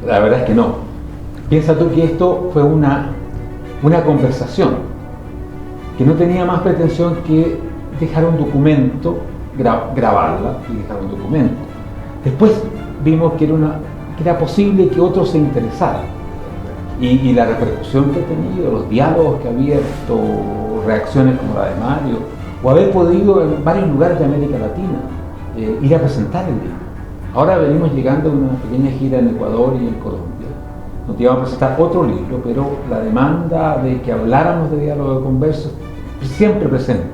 la verdad es que no. Piensa tú que esto fue una conversación que no tenía más pretensión que dejar un documento, grabarla y dejar un documento. Después vimos que era posible que otros se interesaran. Y la repercusión que ha tenido, los diálogos que ha abierto, reacciones como la de Mario, o haber podido en varios lugares de América Latina ir a presentar el libro. Ahora venimos llegando a una pequeña gira en Ecuador y en Colombia, donde íbamos a presentar otro libro, pero la demanda de que habláramos de diálogo de conversos siempre presente.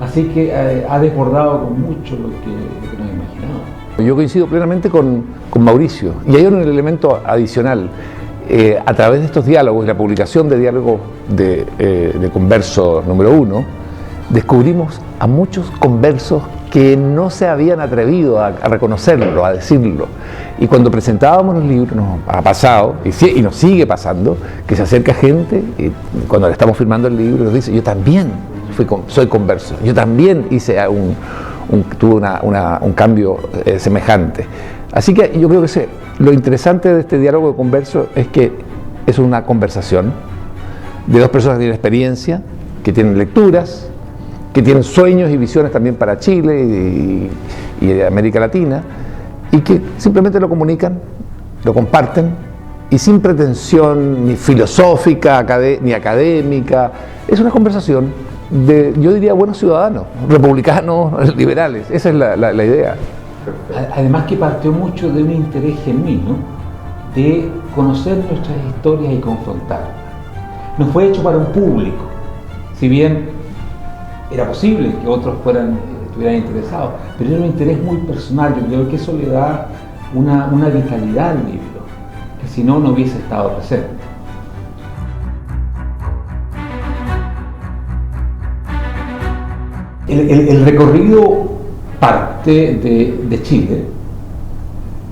Así que ha desbordado con mucho lo que nos imaginábamos. Yo coincido plenamente con Mauricio, y hay un elemento adicional. A través de estos diálogos y la publicación de diálogos de Converso número 1, descubrimos a muchos conversos que no se habían atrevido a reconocerlo, a decirlo. Y cuando presentábamos los libros, nos ha pasado, y nos sigue pasando, que se acerca gente, y cuando le estamos firmando el libro, nos dice: yo también soy converso, yo también tuve un cambio semejante. Así que yo creo que lo interesante de este diálogo de converso es que es una conversación de dos personas que tienen experiencia, que tienen lecturas, que tienen sueños y visiones también para Chile y América Latina, y que simplemente lo comunican, lo comparten, y sin pretensión ni filosófica ni académica. Es una conversación de, yo diría, buenos ciudadanos, republicanos, liberales. Esa es la idea. Además que partió mucho de un interés genuino de conocer nuestras historias y confrontarlas. No fue hecho para un público, si bien era posible que otros estuvieran interesados, pero era un interés muy personal. Yo creo que eso le da una vitalidad al libro, que si no, no hubiese estado presente. El recorrido parte de Chile,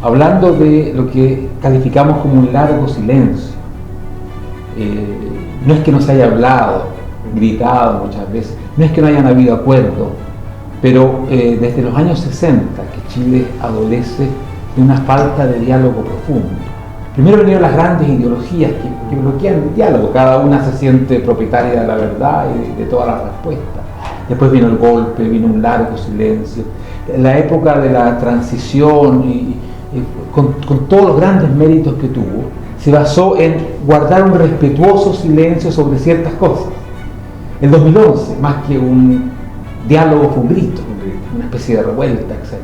hablando de lo que calificamos como un largo silencio. No es que no se haya hablado, gritado muchas veces, no es que no hayan habido acuerdos, pero desde los años 60 que Chile adolece de una falta de diálogo profundo. Primero vinieron las grandes ideologías que bloquean el diálogo, cada una se siente propietaria de la verdad y de todas las respuestas. Después vino el golpe, vino un largo silencio. La época de la transición, con todos los grandes méritos que tuvo, se basó en guardar un respetuoso silencio sobre ciertas cosas. El 2011, más que un diálogo, fue un grito, una especie de revuelta, etc.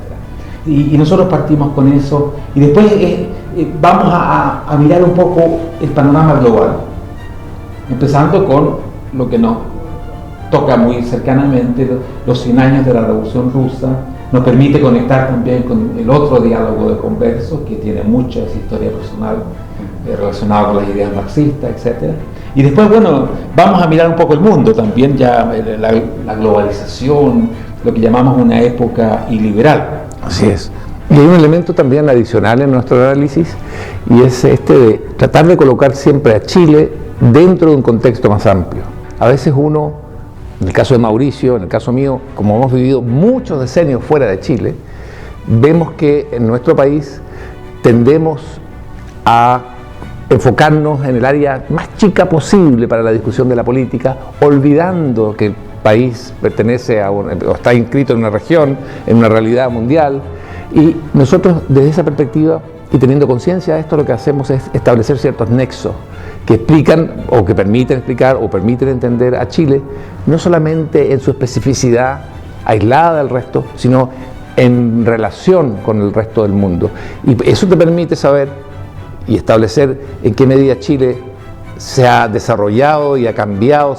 Y nosotros partimos con eso, y después vamos a mirar un poco el panorama global, empezando con lo que nos toca muy cercanamente, los 100 años de la Revolución Rusa. Nos permite conectar también con el otro diálogo de conversos, que tiene mucha historia personal relacionada con las ideas marxistas, etc. Y después, bueno, vamos a mirar un poco el mundo también, ya la globalización, lo que llamamos una época iliberal. Así es. Y hay un elemento también adicional en nuestro análisis, y es este de tratar de colocar siempre a Chile dentro de un contexto más amplio. A veces uno, en el caso de Mauricio, en el caso mío, como hemos vivido muchos decenios fuera de Chile, vemos que en nuestro país tendemos a enfocarnos en el área más chica posible para la discusión de la política, olvidando que el país pertenece o está inscrito en una región, en una realidad mundial. Y nosotros, desde esa perspectiva y teniendo conciencia de esto, lo que hacemos es establecer ciertos nexos que explican o que permiten explicar o permiten entender a Chile, no solamente en su especificidad aislada del resto, sino en relación con el resto del mundo. Y eso te permite saber y establecer en qué medida Chile se ha desarrollado y ha cambiado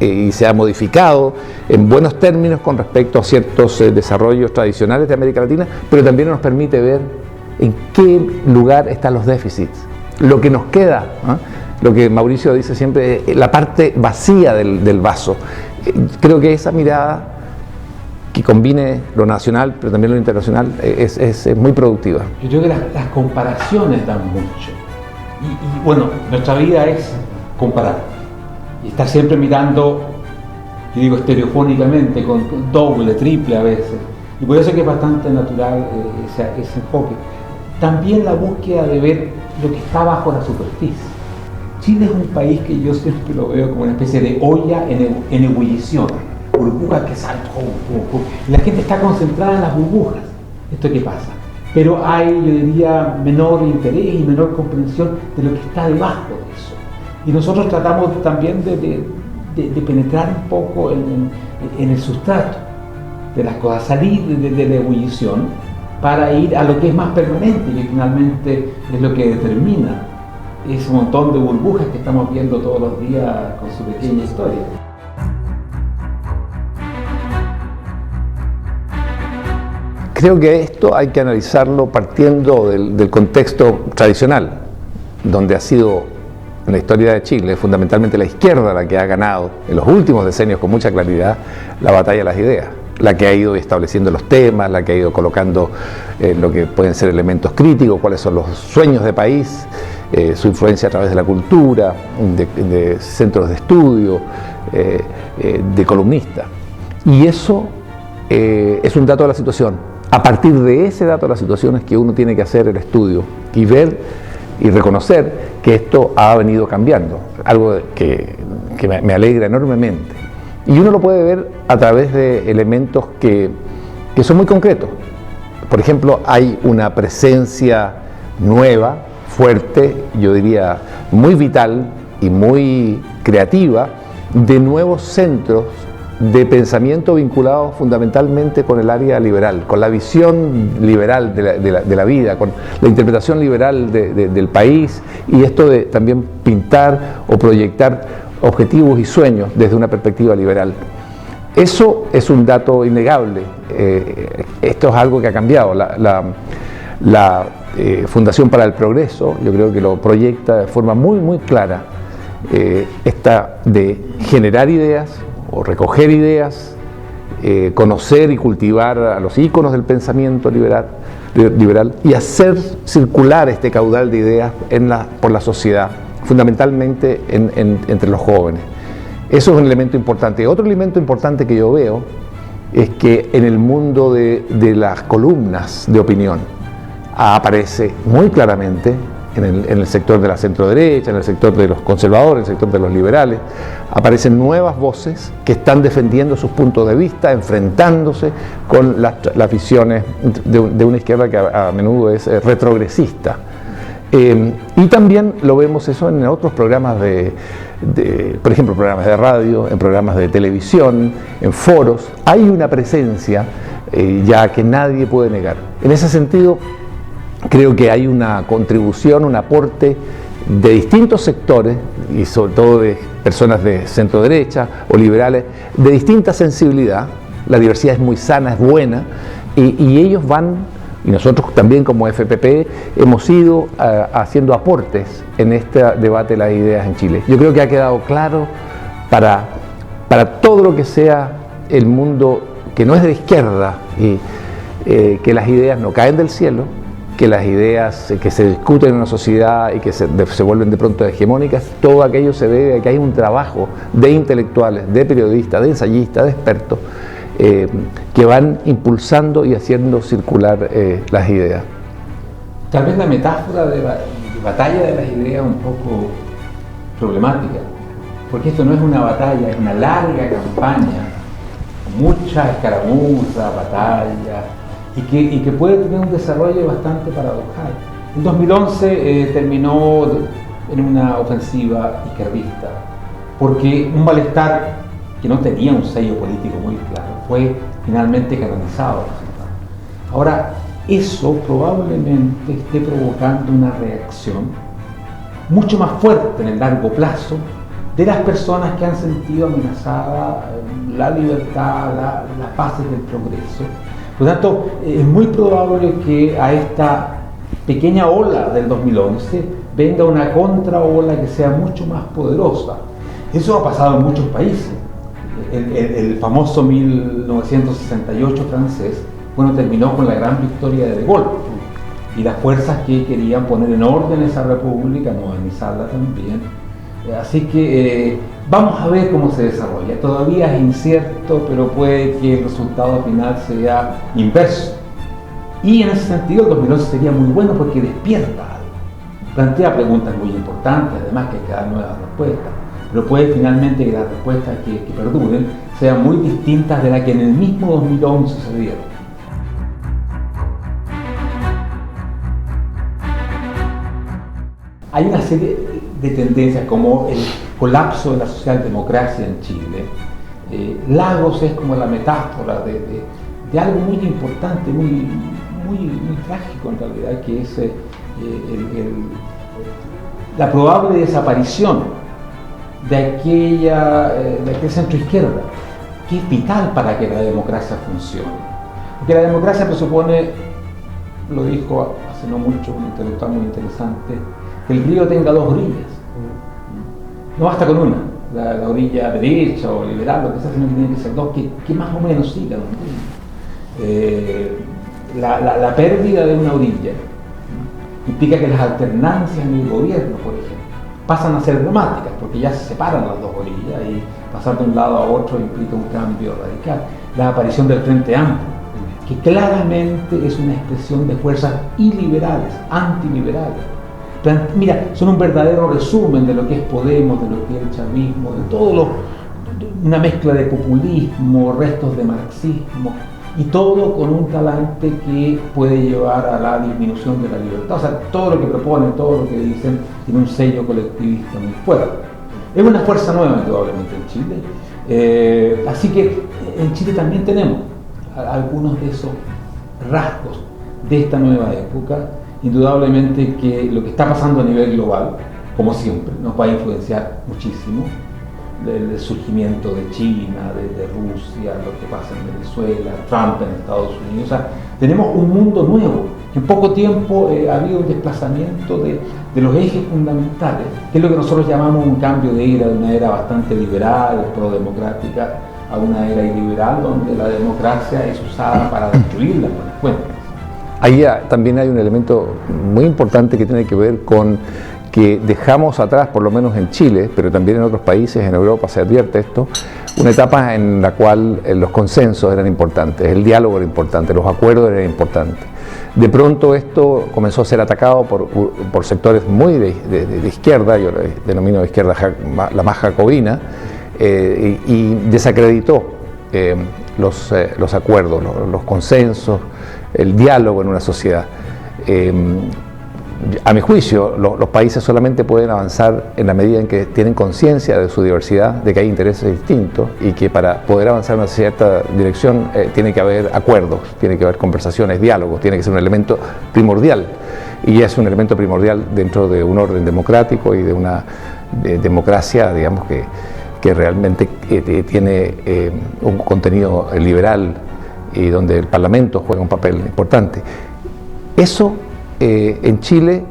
y se ha modificado en buenos términos con respecto a ciertos desarrollos tradicionales de América Latina, pero también nos permite ver en qué lugar están los déficits, lo que nos queda, lo que Mauricio dice siempre, la parte vacía del vaso. Creo que esa mirada que combine lo nacional pero también lo internacional es muy productiva. Yo creo que las comparaciones dan mucho. Y bueno, nuestra vida es comparar y estar siempre mirando, yo digo estereofónicamente, con doble, triple a veces, y por eso es que es bastante natural ese enfoque. también la búsqueda de ver lo que está bajo la superficie. Chile es un país que yo siempre lo veo como una especie de olla en ebullición, burbujas que saltan, y la gente está concentrada en las burbujas. ¿Esto qué pasa? Pero hay, yo diría, menor interés y menor comprensión de lo que está debajo de eso. Y nosotros tratamos también de penetrar un poco en el sustrato de las cosas, salir de la ebullición para ir a lo que es más permanente, que finalmente es lo que determina ese montón de burbujas que estamos viendo todos los días con su pequeña historia. Creo que esto hay que analizarlo partiendo del contexto tradicional, donde ha sido en la historia de Chile fundamentalmente la izquierda la que ha ganado en los últimos decenios con mucha claridad la batalla de las ideas, la que ha ido estableciendo los temas, la que ha ido colocando lo que pueden ser elementos críticos, cuáles son los sueños de país, su influencia a través de la cultura, de centros de estudio, de columnistas. Y eso es un dato de la situación. A partir de ese dato de la situación es que uno tiene que hacer el estudio y ver y reconocer que esto ha venido cambiando, algo que me alegra enormemente. Y uno lo puede ver a través de elementos que son muy concretos. Por ejemplo, hay una presencia nueva, fuerte, yo diría muy vital y muy creativa, de nuevos centros de pensamiento vinculados fundamentalmente con el área liberal, con la visión liberal de la vida, con la interpretación liberal del país, y esto de también pintar o proyectar objetivos y sueños desde una perspectiva liberal. Eso es un dato innegable. Esto es algo que ha cambiado. La Fundación para el Progreso, yo creo que lo proyecta de forma muy, muy clara, esta de generar ideas o recoger ideas, conocer y cultivar a los íconos del pensamiento liberal y hacer circular este caudal de ideas por la sociedad, fundamentalmente entre los jóvenes. Eso es un elemento importante. Otro elemento importante que yo veo es que en el mundo de las columnas de opinión aparece muy claramente en el sector de la centro-derecha, en el sector de los conservadores, en el sector de los liberales, aparecen nuevas voces que están defendiendo sus puntos de vista, enfrentándose con las visiones de una izquierda que a menudo es retrogresista. Y también lo vemos eso en otros programas por ejemplo, programas de radio, en programas de televisión, en foros. Hay una presencia ya que nadie puede negar. En ese sentido, creo que hay una contribución, un aporte de distintos sectores, y sobre todo de personas de centro derecha o liberales, de distinta sensibilidad. La diversidad es muy sana, es buena, y ellos van, y nosotros también como FPP hemos ido haciendo aportes en este debate de las ideas en Chile. Yo creo que ha quedado claro para todo lo que sea el mundo que no es de izquierda, y que las ideas no caen del cielo, que las ideas que se discuten en una sociedad y que se vuelven de pronto hegemónicas, todo aquello se debe a que hay un trabajo de intelectuales, de periodistas, de ensayistas, de expertos, que van impulsando y haciendo circular las ideas. Tal vez la metáfora de batalla de las ideas es un poco problemática, porque esto no es una batalla, es una larga campaña, muchas escaramuzas, batallas, y que puede tener un desarrollo bastante paradojal. En 2011 terminó en una ofensiva izquierdista, porque un malestar que no tenía un sello político muy claro fue finalmente canalizado. Ahora, eso probablemente esté provocando una reacción mucho más fuerte en el largo plazo de las personas que han sentido amenazada la libertad, las bases del progreso. Por lo tanto, es muy probable que a esta pequeña ola del 2011 venga una contraola que sea mucho más poderosa. Eso ha pasado en muchos países. El famoso 1968 francés, bueno, terminó con la gran victoria de Gaulle, y las fuerzas que querían poner en orden esa república, modernizarla también. Así que vamos a ver cómo se desarrolla. Todavía es incierto, pero puede que el resultado final sea inverso Y en ese sentido el 2011 sería muy bueno porque despierta algo, plantea preguntas muy importantes, además que hay que dar nuevas respuestas, pero puede finalmente que las respuestas que perduren sean muy distintas de las que en el mismo 2011 se dieron. Hay una serie de tendencias como el colapso de la socialdemocracia en Chile. Lagos es como la metáfora de algo muy importante, muy trágico en realidad, que es la probable desaparición de aquel centro izquierda, que es vital para que la democracia funcione. Porque la democracia presupone, lo dijo hace no mucho un intelectual muy interesante, que el río tenga dos orillas. No basta con una, la orilla derecha o liberal, lo que sea, sino que tienen que ser dos que más o menos sigan. La pérdida de una orilla implica que las alternancias en el gobierno, por ejemplo, pasan a ser dramáticas, porque ya se separan las dos orillas y pasar de un lado a otro implica un cambio radical. La aparición del Frente Amplio, que claramente es una expresión de fuerzas iliberales, antiliberales. Mira, son un verdadero resumen de lo que es Podemos, de lo que es el chavismo, de todo una mezcla de populismo, restos de marxismo, y todo con un talante que puede llevar a la disminución de la libertad. O sea, todo lo que proponen, todo lo que dicen, tiene un sello colectivista muy fuerte. Es una fuerza nueva, indudablemente, en Chile. Así que en Chile también tenemos algunos de esos rasgos de esta nueva época. Indudablemente que lo que está pasando a nivel global, como siempre, nos va a influenciar muchísimo. Del surgimiento de China, de Rusia, lo que pasa en Venezuela, Trump en Estados Unidos. O sea, tenemos un mundo nuevo. En poco tiempo ha habido un desplazamiento de los ejes fundamentales, que es lo que nosotros llamamos un cambio de era, de una era bastante liberal, pro-democrática, a una era iliberal, donde la democracia es usada para destruir las buenas cuentas. Ahí también hay un elemento muy importante que tiene que ver con que dejamos atrás, por lo menos en Chile, pero también en otros países, en Europa se advierte esto, una etapa en la cual los consensos eran importantes, el diálogo era importante, los acuerdos eran importantes. De pronto esto comenzó a ser atacado por sectores muy de izquierda, yo lo denomino de izquierda la más jacobina, y desacreditó los acuerdos, los consensos, el diálogo en una sociedad. A mi juicio, los países solamente pueden avanzar en la medida en que tienen conciencia de su diversidad, de que hay intereses distintos y que para poder avanzar en una cierta dirección tiene que haber acuerdos, tiene que haber conversaciones, diálogos, tiene que ser un elemento primordial. Y es un elemento primordial dentro de un orden democrático y de una democracia, digamos, que realmente tiene un contenido liberal y donde el Parlamento juega un papel importante. Eso en Chile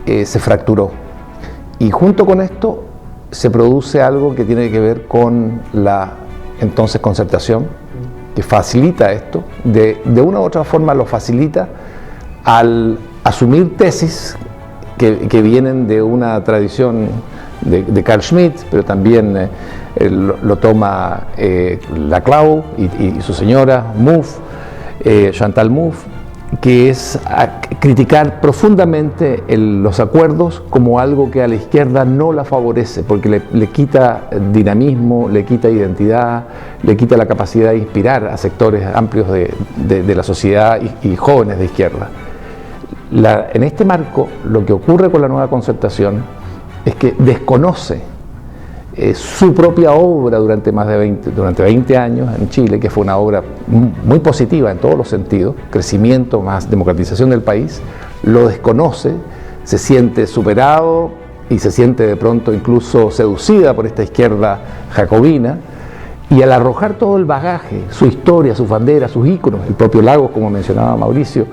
se fracturó y junto con esto se produce algo que tiene que ver con la entonces concertación, que facilita esto, de una u otra forma lo facilita al asumir tesis que vienen de una tradición de Carl Schmitt, pero también lo toma Laclau y su señora Mouffe, Chantal Mouffe, que es a criticar profundamente los acuerdos como algo que a la izquierda no la favorece, porque le quita dinamismo, le quita identidad, le quita la capacidad de inspirar a sectores amplios de la sociedad y jóvenes de izquierda. En este marco, lo que ocurre con la nueva concertación es que desconoce su propia obra durante 20 años en Chile, que fue una obra muy positiva en todos los sentidos, crecimiento más democratización del país, lo desconoce, se siente superado y se siente de pronto incluso seducida por esta izquierda jacobina, y al arrojar todo el bagaje, su historia, sus banderas, sus íconos, el propio Lagos, como mencionaba Mauricio,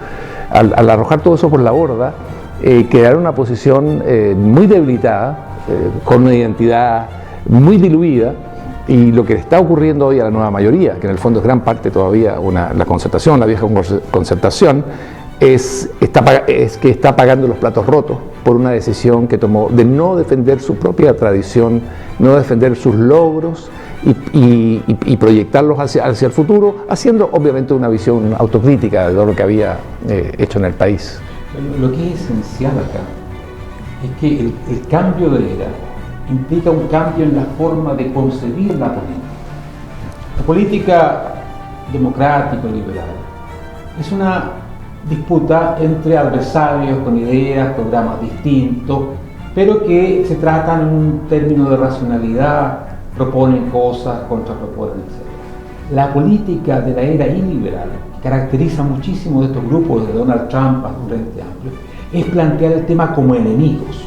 al arrojar todo eso por la borda, quedaron en una posición muy debilitada, con una identidad muy diluida, y lo que le está ocurriendo hoy a la nueva mayoría, que en el fondo es gran parte todavía la concertación, la vieja concertación, es que está pagando los platos rotos por una decisión que tomó de no defender su propia tradición, no defender sus logros y proyectarlos hacia el futuro, haciendo obviamente una visión autocrítica de todo lo que había hecho en el país. Lo que es esencial acá es que el cambio de era implica un cambio en la forma de concebir la política. La política democrático-liberal es una disputa entre adversarios con ideas, programas distintos, pero que se tratan en un término de racionalidad, proponen cosas, contraproponen, etc. La política de la era iliberal, que caracteriza muchísimo de estos grupos, de Donald Trump a un Frente Amplio, es plantear el tema como enemigos,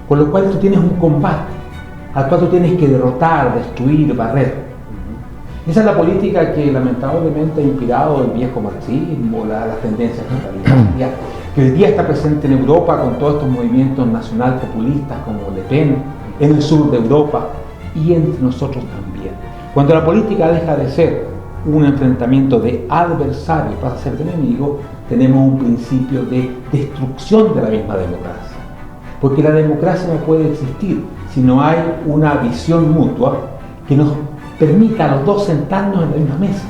con lo cual tú tienes un combate, al cual tú tienes que derrotar, destruir, barrer. Esa es la política que lamentablemente ha inspirado el viejo marxismo, las tendencias totalitarias, que hoy día está presente en Europa con todos estos movimientos nacional-populistas como Le Pen, en el sur de Europa y entre nosotros también. Cuando la política deja de ser un enfrentamiento de adversario y pasa a ser de enemigo, tenemos un principio de destrucción de la misma democracia. Porque la democracia no puede existir si no hay una visión mutua que nos permita a los dos sentarnos en la misma mesa.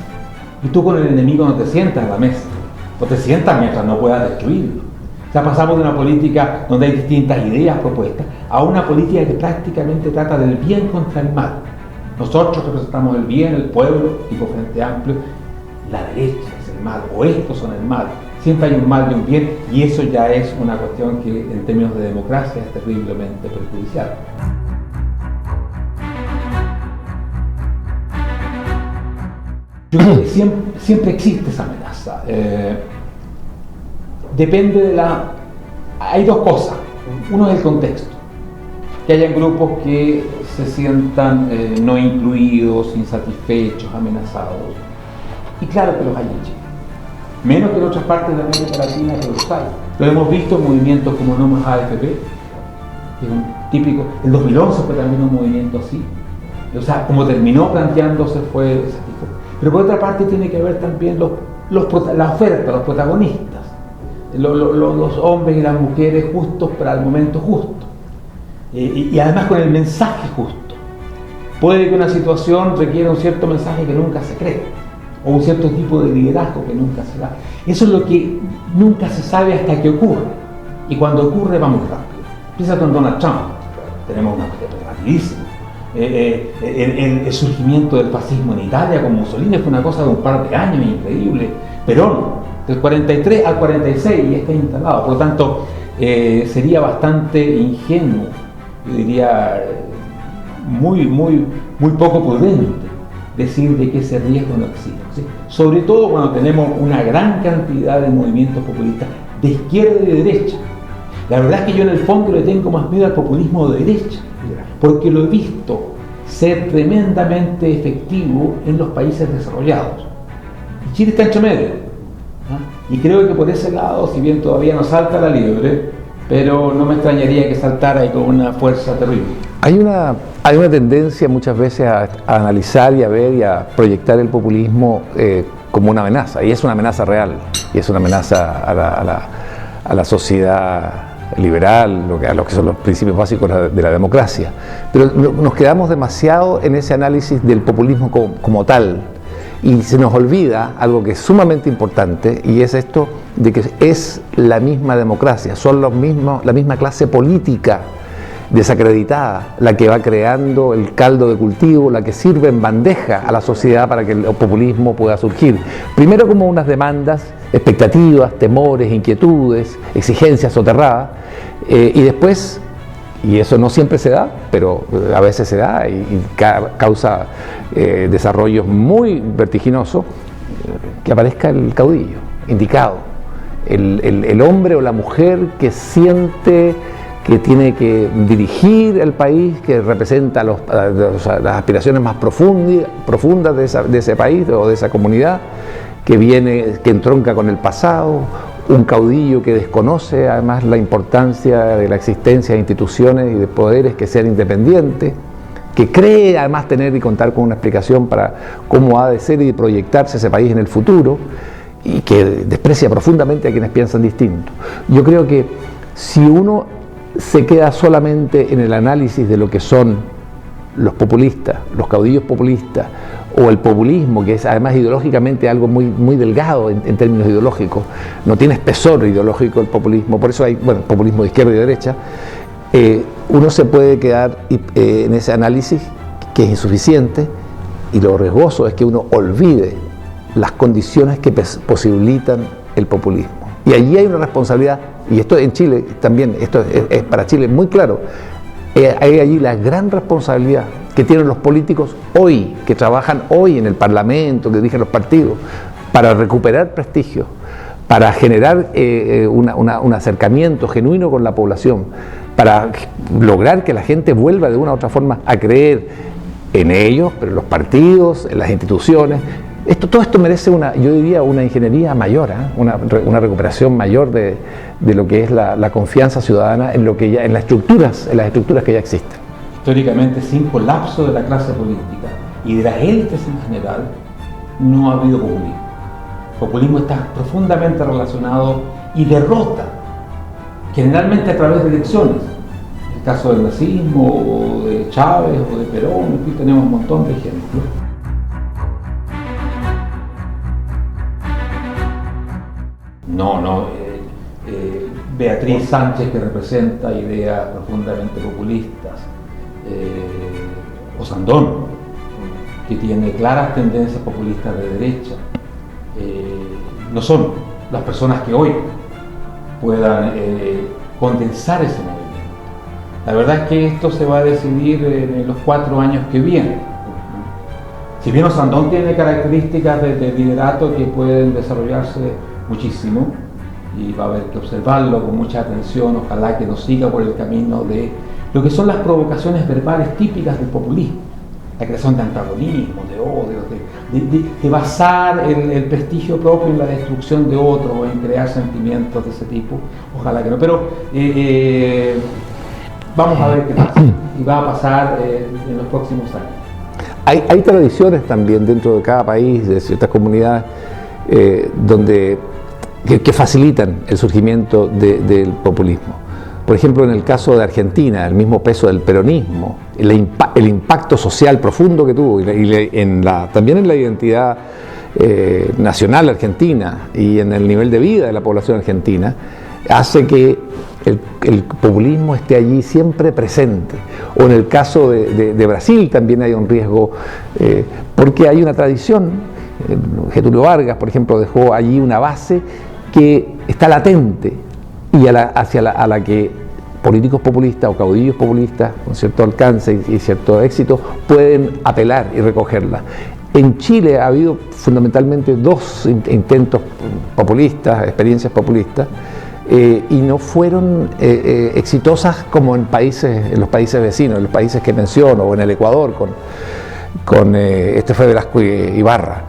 Y tú con el enemigo no te sientas en la mesa, o te sientas mientras no puedas destruirlo. O sea, pasamos de una política donde hay distintas ideas propuestas a una política que prácticamente trata del bien contra el mal. Nosotros representamos el bien, el pueblo, tipo Frente Amplio, la derecha es el mal, o estos son el mal. Siempre hay un mal y un bien, y eso ya es una cuestión que en términos de democracia es terriblemente perjudicial. Yo creo que siempre existe esa amenaza. Depende de la... Hay dos cosas. Uno es el contexto. Que hayan grupos que se sientan no incluidos, insatisfechos, amenazados. Y claro que los hay en Chile. Menos que en otras partes de América Latina, que los hay. Lo hemos visto en movimientos como No Más AFP, que es un típico... El 2011 fue también un movimiento así. O sea, como terminó planteándose fue ese tipo. Pero por otra parte tiene que ver también la oferta, los protagonistas, los hombres y las mujeres justos para el momento justo, y además con el mensaje justo. Puede que una situación requiera un cierto mensaje que nunca se cree, o un cierto tipo de liderazgo que nunca se da. Eso es lo que nunca se sabe hasta que ocurre, y cuando ocurre va muy rápido. Piensa con Donald Trump, tenemos una cosa rapidísima. El surgimiento del fascismo en Italia con Mussolini fue una cosa de un par de años increíble. Perón, del 43 al 46 y está instalado. Por lo tanto, sería bastante ingenuo, yo diría muy poco prudente decir de que ese riesgo no existe, ¿sí? Sobre todo cuando tenemos una gran cantidad de movimientos populistas de izquierda y de derecha. La verdad es que yo en el fondo le tengo más miedo al populismo de derecha, porque lo he visto ser tremendamente efectivo en los países desarrollados. Y Chile está entre medio, ¿no? Y creo que por ese lado, si bien todavía no salta la liebre, pero no me extrañaría que saltara ahí con una fuerza terrible. Hay una tendencia muchas veces a analizar y a ver y a proyectar el populismo como una amenaza, y es una amenaza real, y es una amenaza a la sociedad liberal, a lo que son los principios básicos de la democracia. Pero nos quedamos demasiado en ese análisis del populismo como tal, y se nos olvida algo que es sumamente importante, y es esto de que es la misma democracia, son la misma clase política desacreditada la que va creando el caldo de cultivo, la que sirve en bandeja a la sociedad para que el populismo pueda surgir. Primero como unas demandas, expectativas, temores, inquietudes, exigencias soterradas, y después, y eso no siempre se da, pero a veces se da y causa desarrollos muy vertiginosos, que aparezca el caudillo indicado, el hombre o la mujer que siente que tiene que dirigir el país, que representa las aspiraciones más profundas de ese país o de esa comunidad, que entronca con el pasado, un caudillo que desconoce además la importancia de la existencia de instituciones y de poderes que sean independientes, que cree además tener y contar con una explicación para cómo ha de ser y proyectarse ese país en el futuro, y que desprecia profundamente a quienes piensan distinto. Yo creo que si uno se queda solamente en el análisis de lo que son los populistas, los caudillos populistas, o el populismo, que es además ideológicamente algo muy delgado en términos ideológicos, no tiene espesor ideológico el populismo, por eso hay populismo de izquierda y de derecha, uno se puede quedar en ese análisis que es insuficiente, y lo riesgoso es que uno olvide las condiciones que posibilitan el populismo. Y allí hay una responsabilidad, y esto en Chile también, esto es para Chile muy claro, hay allí la gran responsabilidad que tienen los políticos hoy, que trabajan hoy en el Parlamento, que dirigen los partidos, para recuperar prestigio, para generar un acercamiento genuino con la población, para lograr que la gente vuelva de una u otra forma a creer en ellos, pero en los partidos, en las instituciones. Todo esto merece yo diría, una ingeniería mayor, una recuperación mayor de lo que es la confianza ciudadana en las estructuras que ya existen. Históricamente, sin colapso de la clase política y de las élites en general, no ha habido populismo. El populismo está profundamente relacionado y derrota, generalmente a través de elecciones. El caso del nazismo, o de Chávez, o de Perón, aquí tenemos un montón de ejemplos. Beatriz Sánchez, que representa ideas profundamente populistas, o Sandón, que tiene claras tendencias populistas de derecha, no son las personas que hoy puedan condensar ese movimiento. La verdad es que esto se va a decidir en los 4 años que vienen. Si bien Sandón tiene características de liderato que pueden desarrollarse muchísimo, y va a haber que observarlo con mucha atención, ojalá que no siga por el camino de lo que son las provocaciones verbales típicas del populismo, la creación de antagonismo, de odio, de basar el prestigio propio en la destrucción de otro o en crear sentimientos de ese tipo. Ojalá que no, pero vamos a ver qué pasa, y va a pasar en los próximos años. Hay tradiciones también dentro de cada país, de ciertas comunidades, que facilitan el surgimiento del populismo. Por ejemplo, en el caso de Argentina, el mismo peso del peronismo, el impacto social profundo que tuvo, también en la identidad nacional argentina y en el nivel de vida de la población argentina, hace que el populismo esté allí siempre presente. O en el caso de Brasil también hay un riesgo, porque hay una tradición. Getúlio Vargas, por ejemplo, dejó allí una base que está latente y hacia la que políticos populistas o caudillos populistas con cierto alcance y cierto éxito pueden apelar y recogerla. En Chile ha habido fundamentalmente 2 intentos populistas, experiencias populistas, y no fueron exitosas como en los países vecinos, en los países que menciono, o en el Ecuador con este fue Velasco Ibarra.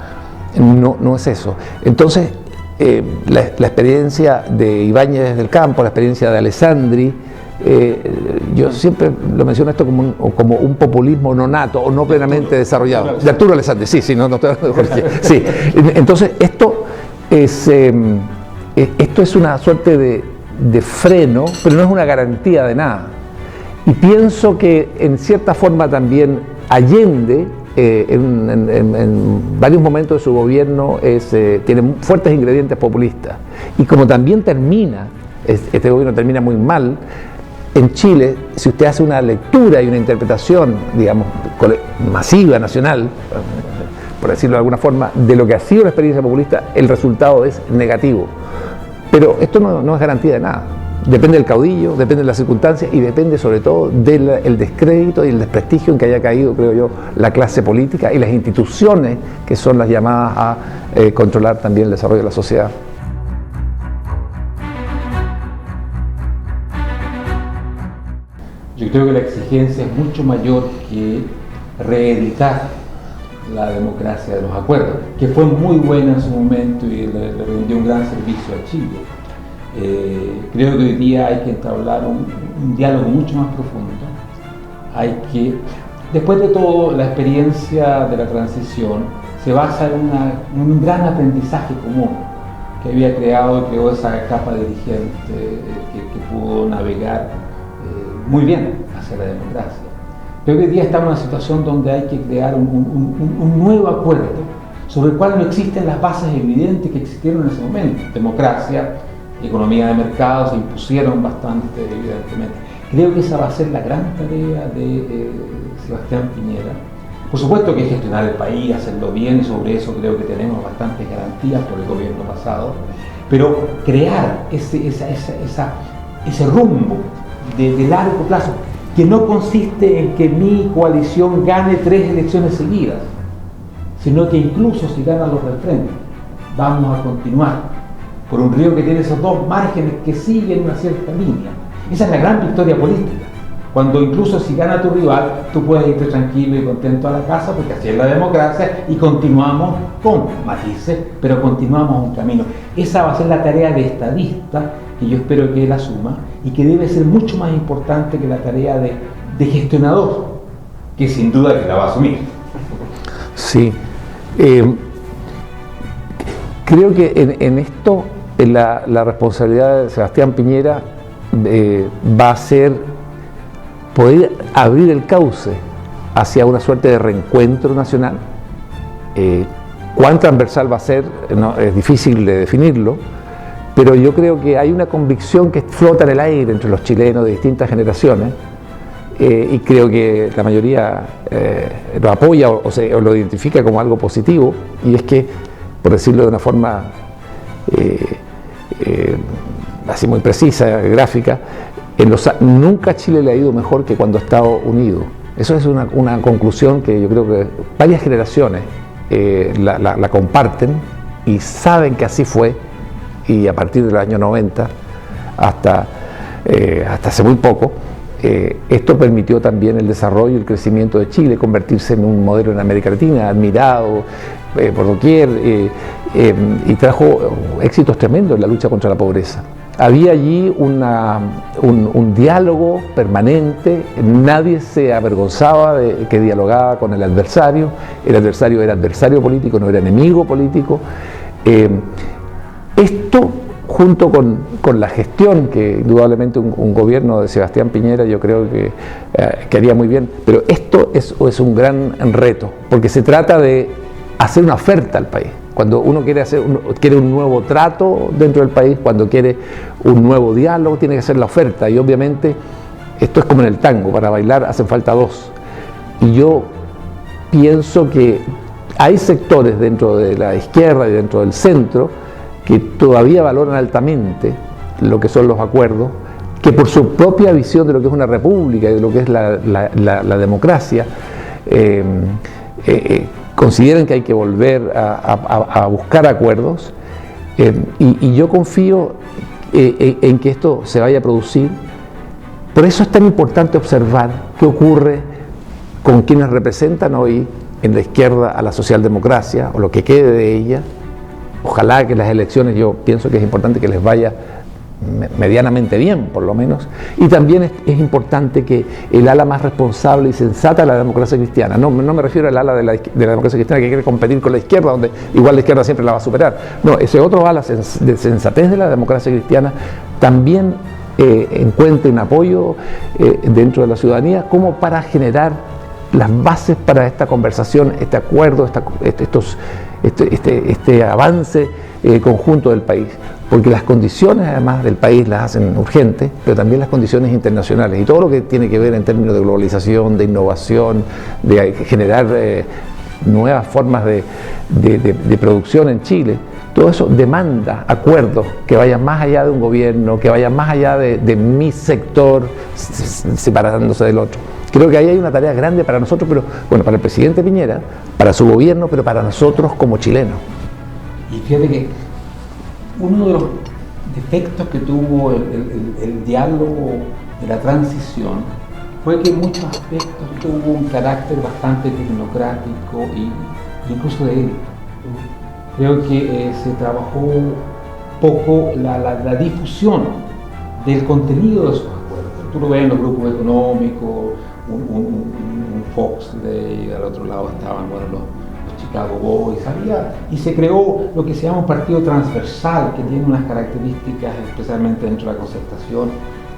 No es eso. Entonces, la experiencia de Ibáñez del Campo, la experiencia de Alessandri, yo siempre lo menciono esto como un populismo no nato o no plenamente desarrollado. De Arturo Alessandri, sí, Entonces, esto es una suerte de freno, pero no es una garantía de nada. Y pienso que en cierta forma también Allende, en varios momentos de su gobierno, tiene fuertes ingredientes populistas. Y como también este gobierno termina muy mal, en Chile, si usted hace una lectura y una interpretación, digamos, masiva, nacional, por decirlo de alguna forma, de lo que ha sido la experiencia populista, el resultado es negativo. Pero esto no es garantía de nada. Depende del caudillo, depende de las circunstancias y depende sobre todo del descrédito y el desprestigio en que haya caído, creo yo, la clase política y las instituciones que son las llamadas a controlar también el desarrollo de la sociedad. Yo creo que la exigencia es mucho mayor que reeditar la democracia de los acuerdos, que fue muy buena en su momento y le rindió un gran servicio a Chile. Creo que hoy día hay que entablar un diálogo mucho más profundo. Después de todo, la experiencia de la transición se basa en un gran aprendizaje común. que había creó esa capa dirigente que pudo navegar muy bien hacia la democracia. Pero hoy día estamos en una situación donde hay que crear un nuevo acuerdo sobre el cual no existen las bases evidentes que existieron en ese momento. Democracia, economía de mercado se impusieron bastante evidentemente. Creo que esa va a ser la gran tarea de Sebastián Piñera. Por supuesto que gestionar el país, hacerlo bien, y sobre eso creo que tenemos bastantes garantías por el gobierno pasado, pero crear ese rumbo de largo plazo, que no consiste en que mi coalición gane 3 elecciones seguidas, sino que incluso si ganan los del frente, vamos a continuar por un río que tiene esos 2 márgenes que siguen una cierta línea. Esa es la gran victoria política, cuando incluso si gana tu rival, tú puedes irte tranquilo y contento a la casa, porque así es la democracia, y continuamos con matices, pero continuamos un camino. Esa va a ser la tarea de estadista, que yo espero que él asuma, y que debe ser mucho más importante que la tarea de gestionador, que sin duda que la va a asumir. Sí. Creo que en esto la responsabilidad de Sebastián Piñera va a ser poder abrir el cauce hacia una suerte de reencuentro nacional. Cuán transversal va a ser, no, es difícil de definirlo, pero yo creo que hay una convicción que flota en el aire entre los chilenos de distintas generaciones, y creo que la mayoría lo apoya o lo identifica como algo positivo, y es que, por decirlo de una forma así muy precisa, gráfica, nunca Chile le ha ido mejor que cuando ha estado unido. Eso es una conclusión que yo creo que varias generaciones la comparten y saben que así fue, y a partir del año 90 hasta hace muy poco, esto permitió también el desarrollo y el crecimiento de Chile, convertirse en un modelo en América Latina, admirado por doquier, y trajo éxitos tremendos en la lucha contra la pobreza. Había allí un diálogo permanente, nadie se avergonzaba de que dialogaba con el adversario era adversario político, no era enemigo político. Esto, junto con la gestión que indudablemente un gobierno de Sebastián Piñera yo creo que haría muy bien, pero esto es un gran reto, porque se trata de hacer una oferta al país. Cuando uno quiere un nuevo trato dentro del país, cuando quiere un nuevo diálogo, tiene que hacer la oferta, y obviamente esto es como en el tango, para bailar hacen falta 2. Y yo pienso que hay sectores dentro de la izquierda y dentro del centro que todavía valoran altamente lo que son los acuerdos, que por su propia visión de lo que es una república y de lo que es la democracia, consideran que hay que volver a buscar acuerdos, y yo confío en que esto se vaya a producir. Por eso es tan importante observar qué ocurre con quienes representan hoy en la izquierda a la socialdemocracia, o lo que quede de ella. Ojalá que las elecciones, yo pienso que es importante que les vaya medianamente bien, por lo menos, y también es importante que el ala más responsable y sensata de la democracia cristiana, no me refiero al ala de la democracia cristiana que quiere competir con la izquierda, donde igual la izquierda siempre la va a superar, no, ese otro ala de sensatez de la democracia cristiana también encuentre un apoyo dentro de la ciudadanía, como para generar las bases para esta conversación, este acuerdo, este avance conjunto del país, porque las condiciones además del país las hacen urgentes, pero también las condiciones internacionales y todo lo que tiene que ver en términos de globalización, de innovación, de generar nuevas formas de producción en Chile. Todo eso demanda acuerdos que vayan más allá de un gobierno, que vayan más allá de mi sector separándose del otro. Creo que ahí hay una tarea grande para nosotros, pero bueno, para el presidente Piñera, para su gobierno, pero para nosotros como chilenos. Y fíjate que uno de los defectos que tuvo el diálogo de la transición fue que en muchos aspectos tuvo un carácter bastante tecnocrático e incluso de élite. Creo que se trabajó poco la difusión del contenido de esos acuerdos. Tú lo ves en los grupos económicos, un Fox, y al otro lado estaban los Chicago Boys, y se creó lo que se llama un partido transversal, que tiene unas características, especialmente dentro de la concertación,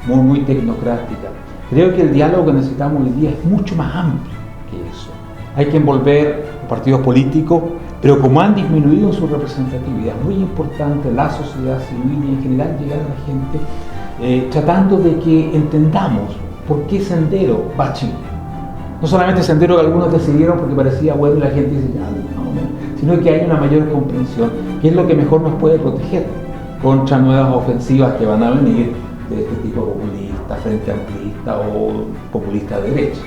muy tecnocráticas. Creo que el diálogo que necesitamos hoy día es mucho más amplio que eso. Hay que envolver los partidos políticos, pero como han disminuido en su representatividad, es muy importante la sociedad civil y en general llegar a la gente tratando de que entendamos por qué sendero va Chile. No solamente sendero que algunos decidieron porque parecía bueno y la gente dice, no, sino que hay una mayor comprensión, que es lo que mejor nos puede proteger contra nuevas ofensivas que van a venir de este tipo populista, frente amplista o populista de derecha.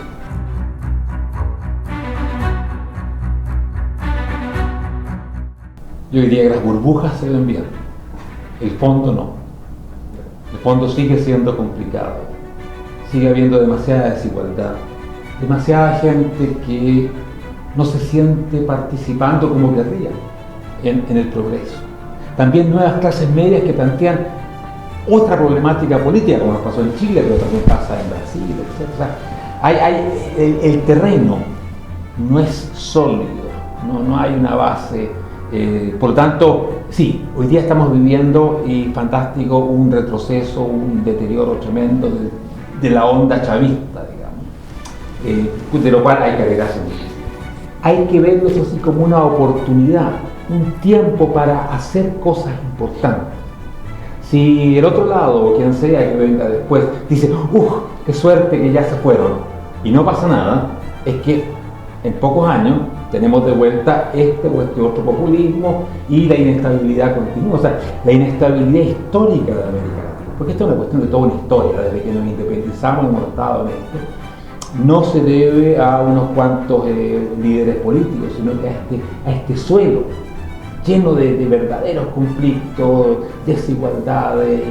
Yo diría que las burbujas se ven bien, el fondo no. El fondo sigue siendo complicado, sigue habiendo demasiada desigualdad, demasiada gente que no se siente participando como querría en el progreso. También nuevas clases medias que plantean otra problemática política, como nos pasó en Chile, pero también pasa en Brasil, etc. O sea, el terreno no es sólido, no hay una base. Por lo tanto, sí, hoy día estamos viviendo, y fantástico, un retroceso, un deterioro tremendo de la onda chavista, digamos, de lo cual hay que alegrarse mucho. Hay que verlo eso así como una oportunidad, un tiempo para hacer cosas importantes. Si el otro lado, o quien sea que venga después, dice, qué suerte que ya se fueron, y no pasa nada, es que en pocos años tenemos de vuelta este o este otro populismo y la inestabilidad continúa, o sea, la inestabilidad histórica de América Latina, porque esto es una cuestión de toda una historia, desde que nos independizamos hemos estado en esto. No se debe a unos cuantos líderes políticos, sino que a este suelo lleno de verdaderos conflictos, desigualdades,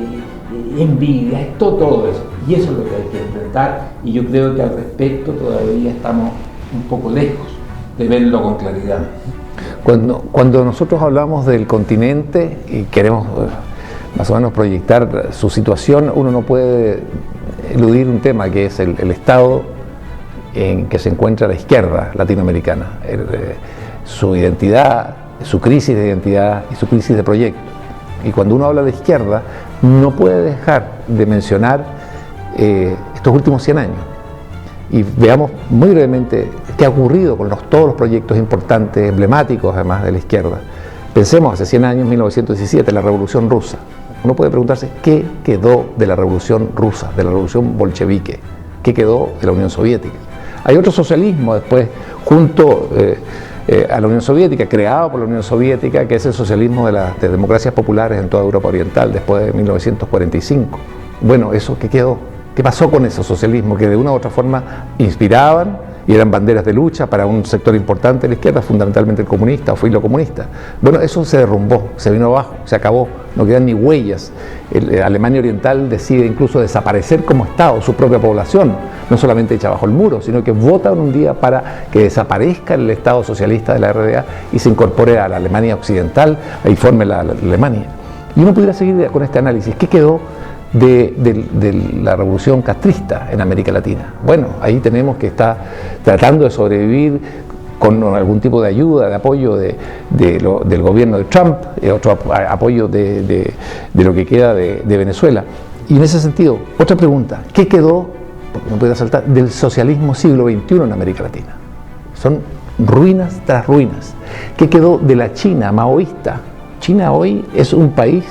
envidias, todo eso. Y eso es lo que hay que enfrentar, y yo creo que al respecto todavía estamos un poco lejos de verlo con claridad. Cuando nosotros hablamos del continente y queremos más o menos proyectar su situación, uno no puede eludir un tema que es el estado en que se encuentra la izquierda latinoamericana, su identidad, su crisis de identidad y su crisis de proyecto. Y cuando uno habla de izquierda, no puede dejar de mencionar estos últimos 100 años. Y veamos muy brevemente qué ha ocurrido con todos los proyectos importantes, emblemáticos además de la izquierda. Pensemos hace 100 años, 1917, la Revolución Rusa. Uno puede preguntarse qué quedó de la Revolución Rusa, de la Revolución bolchevique, qué quedó de la Unión Soviética. Hay otro socialismo después, junto a la Unión Soviética, creado por la Unión Soviética, que es el socialismo de las democracias populares en toda Europa Oriental, después de 1945. Bueno, ¿eso qué quedó? ¿Qué pasó con ese socialismo que de una u otra forma inspiraban y eran banderas de lucha para un sector importante de la izquierda, fundamentalmente el comunista o filo comunista? Bueno, eso se derrumbó, se vino abajo, se acabó, no quedan ni huellas. Alemania Oriental decide incluso desaparecer como Estado, su propia población, no solamente echa bajo el muro, sino que votan un día para que desaparezca el Estado socialista de la RDA y se incorpore a la Alemania Occidental y forme la Alemania. Y uno pudiera seguir con este análisis. ¿Qué quedó de la revolución castrista en América Latina? Bueno, ahí tenemos que estar tratando de sobrevivir con algún tipo de ayuda, de apoyo del gobierno de Trump, otro apoyo de lo que queda de Venezuela. Y en ese sentido, otra pregunta, ¿qué quedó, porque no puede saltar, del socialismo siglo XXI en América Latina? Son ruinas tras ruinas. ¿Qué quedó de la China maoísta? China hoy es un país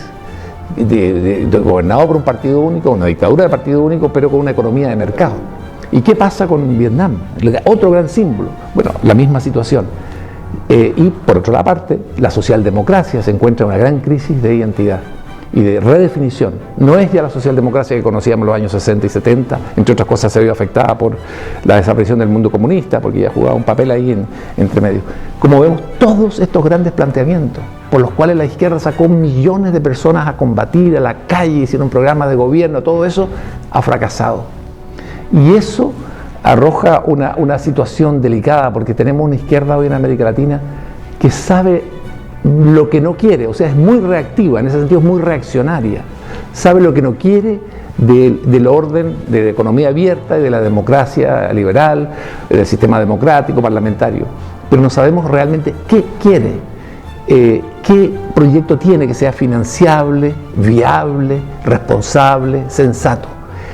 gobernado por un partido único, una dictadura de partido único, pero con una economía de mercado. ¿Y qué pasa con Vietnam? Otro gran símbolo. Bueno, la misma situación. Y por otra parte, la socialdemocracia se encuentra en una gran crisis de identidad y de redefinición. No es ya la socialdemocracia que conocíamos en los años 60 y 70, entre otras cosas se vio afectada por la desaparición del mundo comunista, porque ya jugaba un papel ahí entre medio. Como vemos, todos estos grandes planteamientos, por los cuales la izquierda sacó millones de personas a combatir a la calle, hicieron programas de gobierno, todo eso ha fracasado. Y eso arroja una situación delicada, porque tenemos una izquierda hoy en América Latina que sabe lo que no quiere, o sea, es muy reactiva, en ese sentido es muy reaccionaria, sabe lo que no quiere, del orden de la economía abierta y de la democracia liberal, del sistema democrático, parlamentario. Pero no sabemos realmente qué quiere, qué proyecto tiene que sea financiable, viable, responsable, sensato.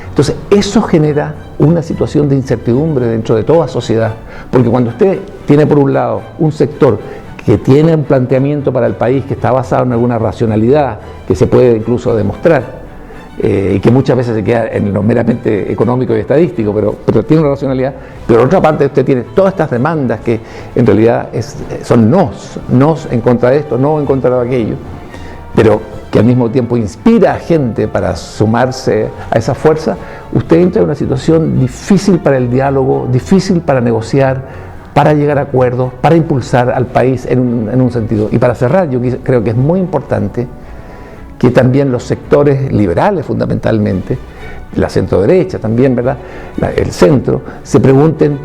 Entonces, eso genera una situación de incertidumbre dentro de toda sociedad, porque cuando usted tiene por un lado un sector que tiene un planteamiento para el país que está basado en alguna racionalidad, que se puede incluso demostrar, y que muchas veces se queda en lo meramente económico y estadístico, pero tiene una racionalidad. Pero por otra parte usted tiene todas estas demandas que en realidad son nos en contra de esto, no en contra de aquello, pero que al mismo tiempo inspira a gente para sumarse a esa fuerza. Usted entra en una situación difícil para el diálogo, difícil para negociar, para llegar a acuerdos, para impulsar al país en un sentido. Y para cerrar, yo creo que es muy importante que también los sectores liberales, fundamentalmente, la centro-derecha también, ¿verdad?, el centro, se pregunten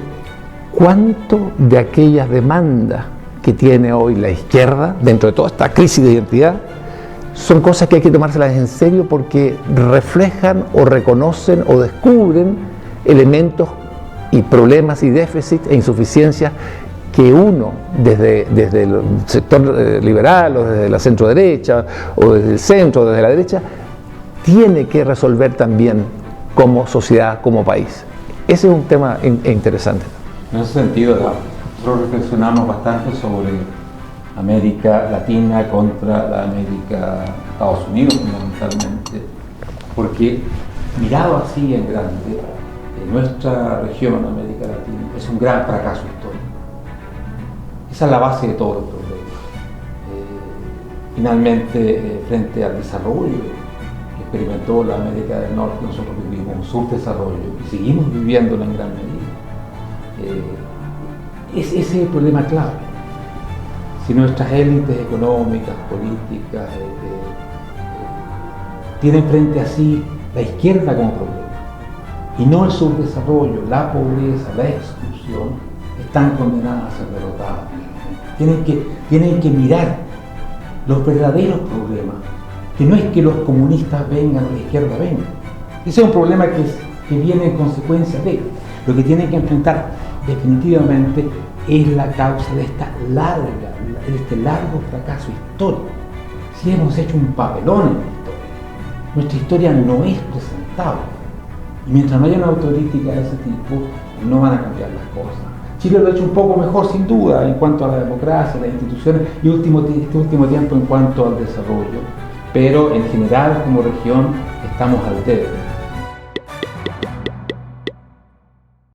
cuánto de aquellas demandas que tiene hoy la izquierda, dentro de toda esta crisis de identidad, son cosas que hay que tomárselas en serio porque reflejan o reconocen o descubren elementos y problemas y déficits e insuficiencias que uno, desde el sector liberal o desde la centro-derecha o desde el centro o desde la derecha, tiene que resolver también como sociedad, como país. Ese es un tema interesante. En ese sentido, nosotros reflexionamos bastante sobre América Latina contra la América Estados Unidos, fundamentalmente, porque mirado así en grande, nuestra región, América Latina, es un gran fracaso histórico. Esa es la base de todos los problemas. Finalmente, frente al desarrollo que experimentó la América del Norte, nosotros vivimos un subdesarrollo y seguimos viviéndolo en gran medida. Ese es el problema clave. Si nuestras élites económicas, políticas, tienen frente a sí la izquierda como problema, y no el subdesarrollo, la pobreza, la exclusión, están condenadas a ser derrotadas. Tienen que mirar los verdaderos problemas, que no es que los comunistas vengan o la izquierda venga. Ese es un problema que viene en consecuencia de ello. Lo que tienen que enfrentar definitivamente es la causa de este largo fracaso histórico. Si hemos hecho un papelón en la historia, nuestra historia no es presentable. Y mientras no haya una autocrítica de ese tipo, no van a cambiar las cosas. Chile lo ha hecho un poco mejor, sin duda, en cuanto a la democracia, las instituciones, y este último tiempo en cuanto al desarrollo. Pero en general, como región, estamos al debe.